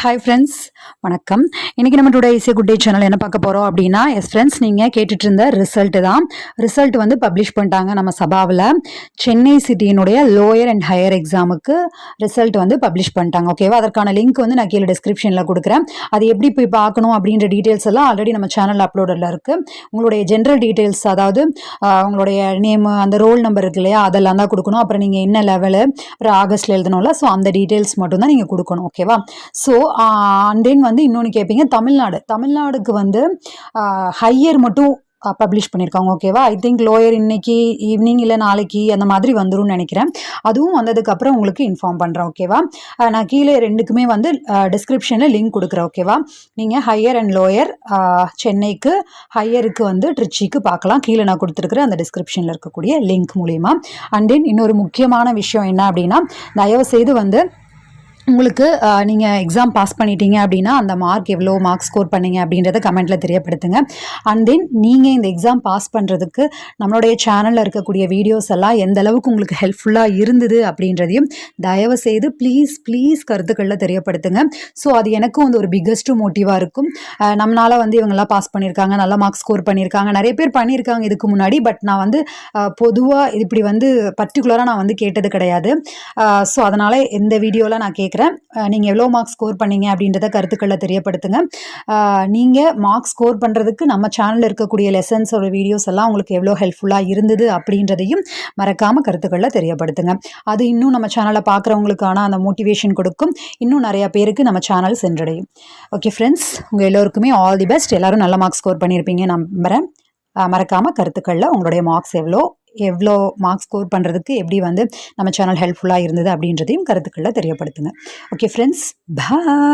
Hi friends, வணக்கம். இன்றைக்கி நம்ம today is a good day channel என்ன பார்க்க போகிறோம் அப்படின்னா, எஸ் ஃப்ரெண்ட்ஸ், நீங்கள் கேட்டுட்டு இருந்த ரிசல்ட்டு தான். ரிசல்ட் வந்து பப்ளிஷ் பண்ணிட்டாங்க நம்ம சபாவில். சென்னை சிட்டியினுடைய லோயர் அண்ட் ஹையர் எக்ஸாமுக்கு ரிசல்ட் வந்து பப்ளிஷ் பண்ணிட்டாங்க. ஓகேவா? அதற்கான லிங்க் வந்து நான் கீழே டிஸ்கிரிப்ஷனில் கொடுக்குறேன். அது எப்படி போய் பார்க்கணும் அப்படின்ற டீட்டெயில்ஸ் எல்லாம் ஆல்ரெடி நம்ம சேனல் அப்லோடில் இருக்குது. உங்களுடைய ஜென்ரல் டீட்டெயில்ஸ், அதாவது உங்களுடைய நேமு, அந்த ரோல் நம்பர் இருக்கு இல்லையா, அதெல்லாம் தான் கொடுக்கணும். அப்புறம் நீங்கள் என்ன லெவலு, அப்புறம் ஆகஸ்ட்டில் எழுதணும்ல, ஸோ அந்த டீட்டெயில்ஸ் மட்டும் தான் நீங்கள் கொடுக்கணும். ஓகேவா? ஸோ அண்ட் தென் வந்து இன்னொன்று கேட்பீங்க, தமிழ்நாடுக்கு வந்து ஹையர் மட்டும் பப்ளிஷ் பண்ணியிருக்காங்க. ஓகேவா? ஐ திங்க் லோயர் இன்னைக்கு ஈவினிங் இல்லை நாளைக்கு அந்த மாதிரி வந்துரும்னு நினைக்கிறேன். அதுவும் வந்ததுக்கப்புறம் உங்களுக்கு இன்ஃபார்ம் பண்ணுறேன். ஓகேவா? நான் கீழே ரெண்டுக்குமே வந்து டிஸ்கிரிப்ஷனில் லிங்க் கொடுக்குறேன். ஓகேவா? நீங்கள் ஹையர் அண்ட் லோயர், சென்னைக்கு ஹையருக்கு வந்து ட்ரிச்சிக்கு பார்க்கலாம். கீழே நான் கொடுத்துருக்குறேன் அந்த டிஸ்கிரிப்ஷனில் இருக்கக்கூடிய லிங்க் மூலிமா. அண்ட் தென் இன்னொரு முக்கியமான விஷயம் என்ன அப்படின்னா, தயவுசெய்து வந்து உங்களுக்கு நீங்கள் எக்ஸாம் பாஸ் பண்ணிட்டீங்க அப்படின்னா அந்த மார்க் எவ்வளோ மார்க் ஸ்கோர் பண்ணீங்க அப்படின்றத கமெண்ட்டில் தெரியப்படுத்துங்க. அண்ட் தென் நீங்கள் இந்த எக்ஸாம் பாஸ் பண்ணுறதுக்கு நம்மளுடைய சேனலில் இருக்கக்கூடிய வீடியோஸ் எல்லாம் எந்த அளவுக்கு உங்களுக்கு ஹெல்ப்ஃபுல்லாக இருந்தது அப்படின்றதையும் தயவுசெய்து ப்ளீஸ் கருத்துக்களில் தெரியப்படுத்துங்க. ஸோ அது எனக்கும் வந்து ஒரு பிக்கஸ்ட்டு மோட்டிவாக இருக்கும். நம்மளால் வந்து இவங்கெல்லாம் பாஸ் பண்ணியிருக்காங்க, நல்ல மார்க் ஸ்கோர் பண்ணியிருக்காங்க, நிறைய பேர் பண்ணியிருக்காங்க இதுக்கு முன்னாடி. பட் நான் வந்து பொதுவாக இப்படி வந்து பர்டிகுலராக நான் வந்து கேட்டது கிடையாது. ஸோ அதனால் இந்த வீடியோவில் நான் கேட்குறேன், நீங்கள் எவ்வளோ மார்க் ஸ்கோர் பண்ணீங்க அப்படின்றத கருத்துக்களில் தெரியப்படுத்துங்க. நீங்கள் மார்க் ஸ்கோர் பண்ணுறதுக்கு நம்ம சேனலில் இருக்கக்கூடிய லெசன்ஸோட வீடியோஸ் எல்லாம் உங்களுக்கு எவ்வளோ ஹெல்ப்ஃபுல்லாக இருந்தது அப்படின்றதையும் மறக்காமல் கருத்துக்களில் தெரியப்படுத்துங்க. அது இன்னும் நம்ம சேனலை பார்க்குறவங்களுக்கான அந்த மோட்டிவேஷன் கொடுக்கும். இன்னும் நிறையா பேருக்கு நம்ம சேனல் சென்றடையும். ஓகே ஃப்ரெண்ட்ஸ், உங்கள் எல்லோருக்குமே ஆல் தி பெஸ்ட். எல்லோரும் நல்ல மார்க் ஸ்கோர் பண்ணியிருப்பீங்க நம்புகிறேன். மறக்காமல் கருத்துக்களில் உங்களுடைய மார்க்ஸ் எவ்வளோ மார்க்ஸ் ஸ்கோர் பண்ணுறதுக்கு எப்படி வந்து நம்ம சேனல் ஹெல்ப்ஃபுல்லாக இருந்தது அப்படின்றதையும் கருத்துக்களில் தெரியப்படுத்துங்க. ஓகே ஃப்ரெண்ட்ஸ், பாய்.